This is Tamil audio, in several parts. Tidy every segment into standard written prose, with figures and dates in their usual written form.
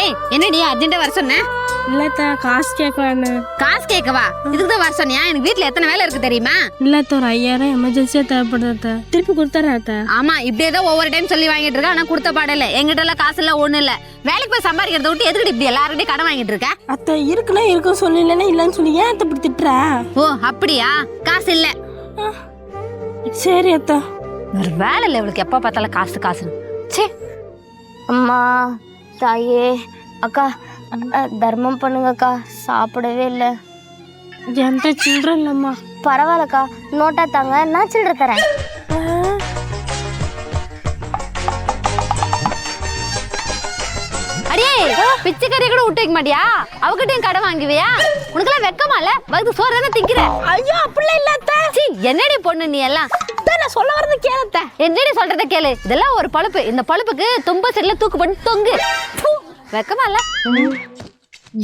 ஏய் என்னடி அர்ஜென்ட்டா வர சொன்ன? இல்லத்தா காசு கேட்கலான்னு. காசு கேட்கவா? இதுக்கு தான் வர சொன்னியா? எனக்கு வீட்ல எத்தனை வேலை இருக்கு தெரியுமா? இல்லத்த ஒரு 5000 எமர்ஜென்சியா தேவைப்படுதா? திருப்பி கொடுத்துறாத்த. ஆமா இப்படியே தான் ஒவ்வொரு டைம் சொல்லி வாங்கிட்டு இருக்க. ஆனா கொடுத்த பாட இல்ல. எங்கிட்ட எல்லாம் காசு இல்ல ஒண்ணு இல்ல. வேலைக்கு போய் சம்பாதிக்கிறத விட்டு எதுக்கு இப்படி எல்லாருக்கிட்டையும் கடன் வாங்கிட்டு இருக்க? அத்தை இருக்குன்னா இருக்கும் சொல்லி இல்லைன்னா இல்லைன்னு சொல்லி ஏன் அத்தை இப்படி திட்டுற? ஓ அப்படியா? காசு இல்ல. சரி அத்தா. ஒரு வேலை இல்லை இவளுக்கு, எப்போ பார்த்தாலும் காசு காசுன்னு. சே அம்மா தாயே அக்கா தர்மம் பண்ணுங்கக்கா, சாப்பிடவே இல்லை. என்கிட்ட சில்லற இல்லம்மா. பரவாயில்லக்கா, நோட்டா தாங்க, நான் சில்லற தரேன். அடியே பிச்சைக்காரி கூட விட்டு வைக்க மாட்டியா? அவகிட்டையும் கடன் வாங்குவியா? உனக்கெல்லாம் வெக்கமா இல்ல? வந்து சோறு தானே திங்கிற. ஐயோ அப்படிலாம் இல்ல அத்தை. சீ என்னடி பொண்ணு நீ எல்லாம். நான் சொல்ல வரது கேளத்த. என்னடி சொல்றத கேளு. இதெல்லாம் ஒரு பழுப்பு. இந்த பழுப்புக்கு தும்ப செடியில தூக்கு பண்ணி தொங்கு. வெக்கமா இல்ல?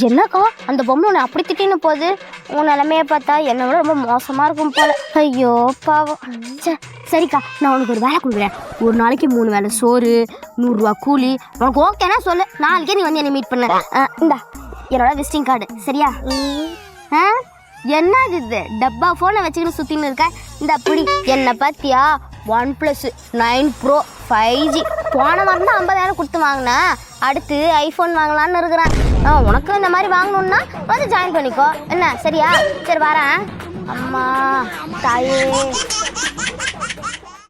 என்னக்கா அந்த பொம்மை உன்னை அப்படி திட்டின்னு போகுது? உன் நிலைமைய பார்த்தா என்னை விட ரொம்ப மோசமா இருக்கும் போல. ஐயோ பாவம். சரிக்கா, நான் உனக்கு ஒரு வேலை கொடுக்குறேன். ஒரு நாளைக்கு 3 வேளை சோறு, 100 ரூபா கூலி. உனக்கு ஓகேனா சொல்லு, நாளைக்கே நீ வந்து என்னை மீட் பண்ண. இந்தா என்னோட விசிட்டிங் கார்டு, சரியா? என்னது இது டப்பா ஃபோனை வச்சுக்கிட்டு சுற்றின்னு இருக்க? இந்த அப்படி என்னை பார்த்தியா? OnePlus 9 Pro 5G போன வாரம் தான் 50,000 கொடுத்து வாங்கினேன். அடுத்து ஐஃபோன் வாங்கலான்னு இருக்கிறேன். உனக்கு இந்த மாதிரி வாங்கணுன்னா வந்து ஜாயின் பண்ணிக்கோ என்ன, சரியா? சரி வரேன். அம்மா தாயே.